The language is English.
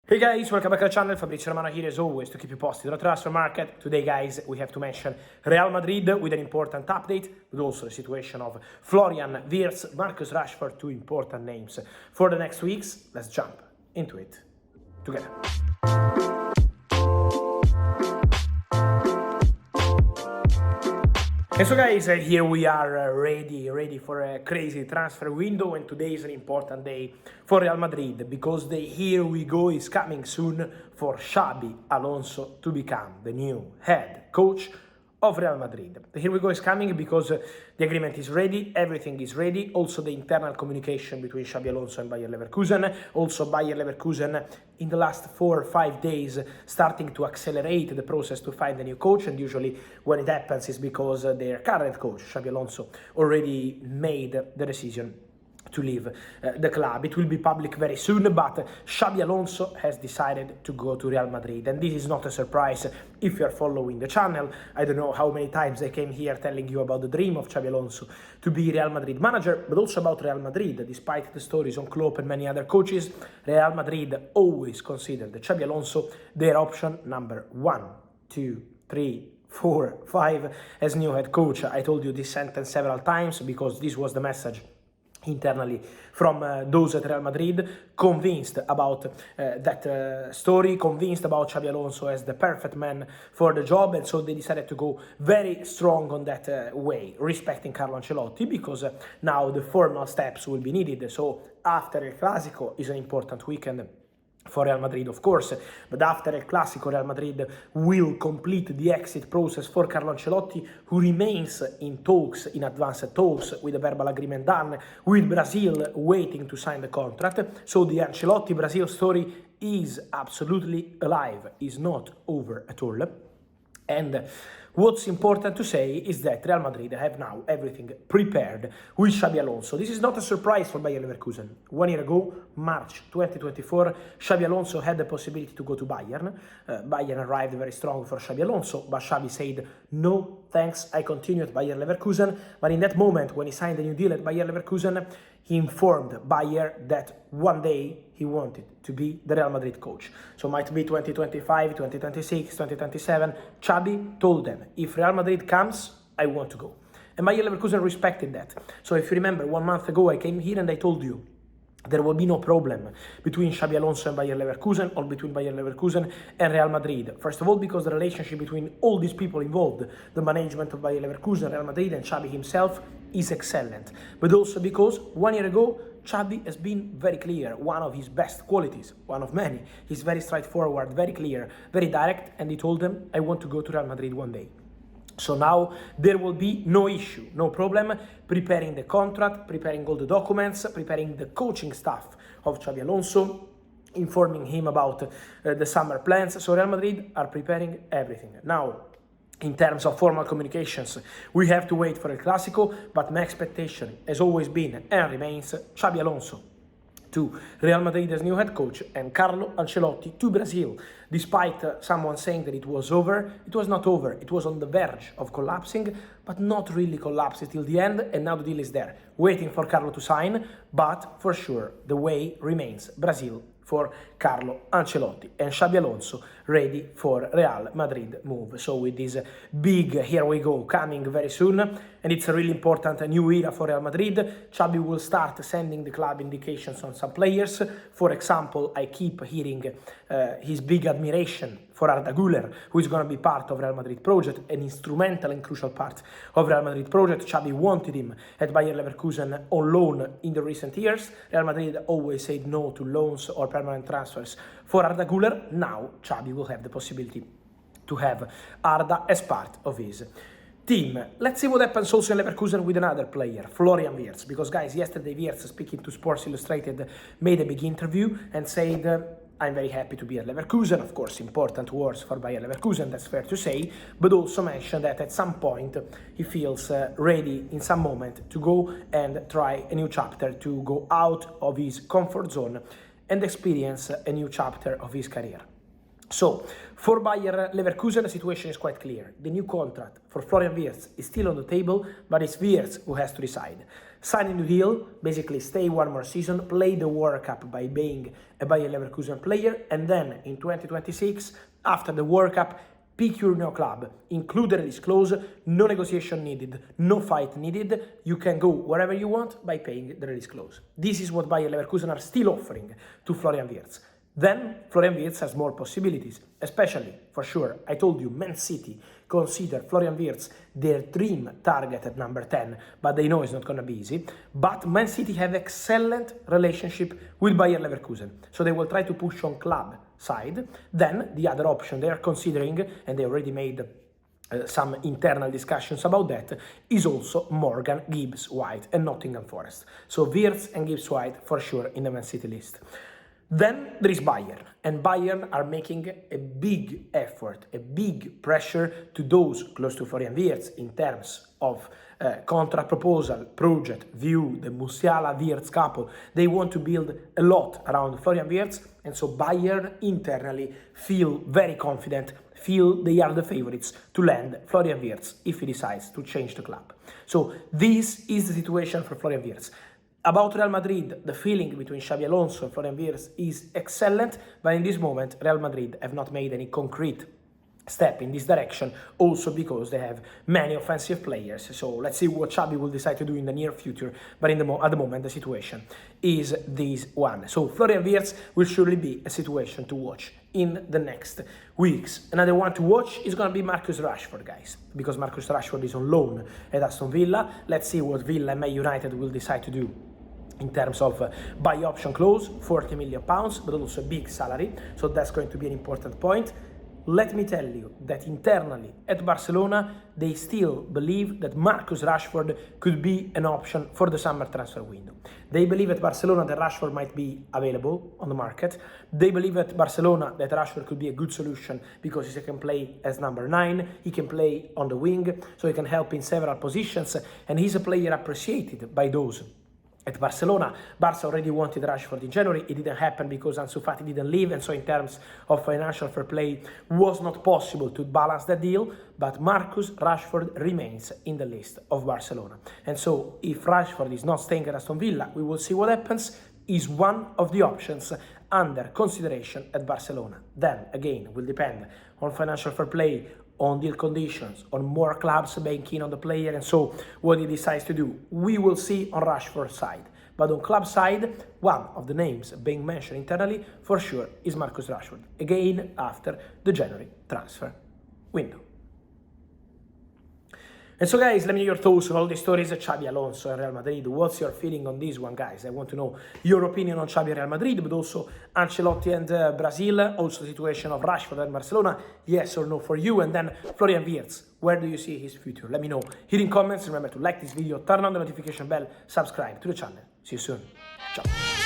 Hey guys, welcome back to the channel. Fabrizio Romano here as always to keep you posted on the transfer market. Today guys, we have to mention Real Madrid with an important update, but also the situation of Florian Wirtz, Marcus Rashford, two important names for the next weeks. Let's jump into it together. And so guys, here we are ready for a crazy transfer window, and today is an important day for Real Madrid because the here we go is coming soon for Xabi Alonso to become the new head coach of Real Madrid. The here we go is coming because the agreement is ready, everything is ready, also the internal communication between Xabi Alonso and Bayern Leverkusen, also Bayern Leverkusen in the last 4 or 5 days starting to accelerate the process to find a new coach, and usually when it happens is because their current coach, Xabi Alonso, already made the decision to leave the club. It will be public very soon, but Xabi Alonso has decided to go to Real Madrid, and this is not a surprise if you are following the channel. I don't know how many times I came here telling you about the dream of Xabi Alonso to be Real Madrid manager, but also about Real Madrid. Despite the stories on Klopp and many other coaches, Real Madrid always considered Xabi Alonso their option number 1, 2, 3, 4, 5 as new head coach. I told you this sentence several times because this was the message internally from those at Real Madrid, convinced about that story, convinced about Xabi Alonso as the perfect man for the job, and so they decided to go very strong on that way, respecting Carlo Ancelotti, because now the formal steps will be needed. So after El Clasico is an important weekend for Real Madrid, of course, but after El Clasico, Real Madrid will complete the exit process for Carlo Ancelotti, who remains in talks, in advanced talks, with a verbal agreement done, with Brazil waiting to sign the contract. So the Ancelotti-Brazil story is absolutely alive, is not over at all. And what's important to say is that Real Madrid have now everything prepared with Xabi Alonso. This is not a surprise for Bayern Leverkusen. 1 year ago, March 2024, Xabi Alonso had the possibility to go to Bayern. Bayern arrived very strong for Xabi Alonso, but Xabi said, no, thanks, I continue at Bayern Leverkusen. But in that moment, when he signed a new deal at Bayern Leverkusen, he informed Bayern that one day he wanted to be the Real Madrid coach. So might be 2025, 2026, 2027. Xabi told them, if Real Madrid comes, I want to go. And Bayern Leverkusen respected that. So if you remember, 1 month ago I came here and I told you there will be no problem between Xabi Alonso and Bayern Leverkusen, or between Bayern Leverkusen and Real Madrid. First of all, because the relationship between all these people involved, the management of Bayern Leverkusen, Real Madrid, and Xabi himself, is excellent. But also because 1 year ago, Xabi has been very clear. One of his best qualities, one of many, he's very straightforward, very clear, very direct, and he told them, I want to go to Real Madrid one day. So now there will be no issue, no problem preparing the contract, preparing all the documents, preparing the coaching staff of Xabi Alonso, informing him about the summer plans. So Real Madrid are preparing everything. Now, in terms of formal communications, we have to wait for El Clasico, but my expectation has always been and remains Xabi Alonso to Real Madrid as new head coach and Carlo Ancelotti to Brazil. Despite someone saying that it was over, it was not over. It was on the verge of collapsing, but not really collapsed till the end, and now the deal is there, waiting for Carlo to sign, but for sure the way remains Brazil for Carlo Ancelotti and Xabi Alonso ready for Real Madrid move. So with this big here we go coming very soon, and it's a really important new era for Real Madrid. Xabi will start sending the club indications on some players. For example, I keep hearing his big admiration for Arda Güler, who is going to be part of Real Madrid project, an instrumental and crucial part of Real Madrid project. Xabi wanted him at Bayern Leverkusen on loan in the recent years. Real Madrid always said no to loans or permanent transfers for Arda Güler. Now Xabi will have the possibility to have Arda as part of his team. Let's see what happens also in Leverkusen with another player, Florian Wirtz, because guys, yesterday Wirtz, speaking to Sports Illustrated, made a big interview and said, I'm very happy to be at Leverkusen. Of course, important words for Bayern Leverkusen, that's fair to say, but also mentioned that at some point he feels ready in some moment to go and try a new chapter, to go out of his comfort zone and experience a new chapter of his career. So, for Bayern Leverkusen, the situation is quite clear. The new contract for Florian Wirtz is still on the table, but it's Wirtz who has to decide. Sign a new deal, basically stay one more season, play the World Cup by being a Bayer Leverkusen player, and then in 2026, after the World Cup, pick your new club, include the release clause, no negotiation needed, no fight needed, you can go wherever you want by paying the release clause. This is what Bayer Leverkusen are still offering to Florian Wirtz. Then Florian Wirtz has more possibilities, especially, for sure, I told you, Man City consider Florian Wirtz their dream target at number 10, but they know it's not going to be easy. But Man City have excellent relationship with Bayer Leverkusen, so they will try to push on club side. Then the other option they are considering, and they already made some internal discussions about that, is also Morgan, Gibbs White and Nottingham Forest. So Wirtz and Gibbs White for sure in the Man City list. Then there is Bayern, and Bayern are making a big effort, a big pressure to those close to Florian Wirtz in terms of contract proposal, project, view, the Musiala-Wirtz couple. They want to build a lot around Florian Wirtz, and so Bayern internally feel very confident, feel they are the favorites to land Florian Wirtz if he decides to change the club. So this is the situation for Florian Wirtz. About Real Madrid, the feeling between Xabi Alonso and Florian Wirtz is excellent, but in this moment, Real Madrid have not made any concrete step in this direction, also because they have many offensive players. So let's see what Xabi will decide to do in the near future, but at the moment, the situation is this one. So Florian Wirtz will surely be a situation to watch in the next weeks. Another one to watch is going to be Marcus Rashford, guys, because Marcus Rashford is on loan at Aston Villa. Let's see what Villa and Man United will decide to do in terms of buy option clause, £40 million, but also a big salary, so that's going to be an important point. Let me tell you that internally at Barcelona, they still believe that Marcus Rashford could be an option for the summer transfer window. They believe at Barcelona that Rashford might be available on the market. They believe at Barcelona that Rashford could be a good solution because he can play as number 9, he can play on the wing, so he can help in several positions, and he's a player appreciated by those at Barcelona. Barça already wanted Rashford in January. It didn't happen because Ansu Fati didn't leave, and so in terms of financial fair play was not possible to balance that deal, but Marcus Rashford remains in the list of Barcelona. And so if Rashford is not staying at Aston Villa, we will see what happens. Is one of the options under consideration at Barcelona. Then again, will depend on financial fair play, on deal conditions, on more clubs being keen on the player, and so what he decides to do. We will see on Rashford's side. But on club side, one of the names being mentioned internally for sure is Marcus Rashford, again after the January transfer window. And so guys, let me know your thoughts on all these stories at Xabi Alonso and Real Madrid. What's your feeling on this one, guys? I want to know your opinion on Xabi and Real Madrid, but also Ancelotti and Brazil, also the situation of Rashford and Barcelona, yes or no for you, and then Florian Wirtz, where do you see his future? Let me know here in comments. Remember to like this video, turn on the notification bell, subscribe to the channel. See you soon. Ciao.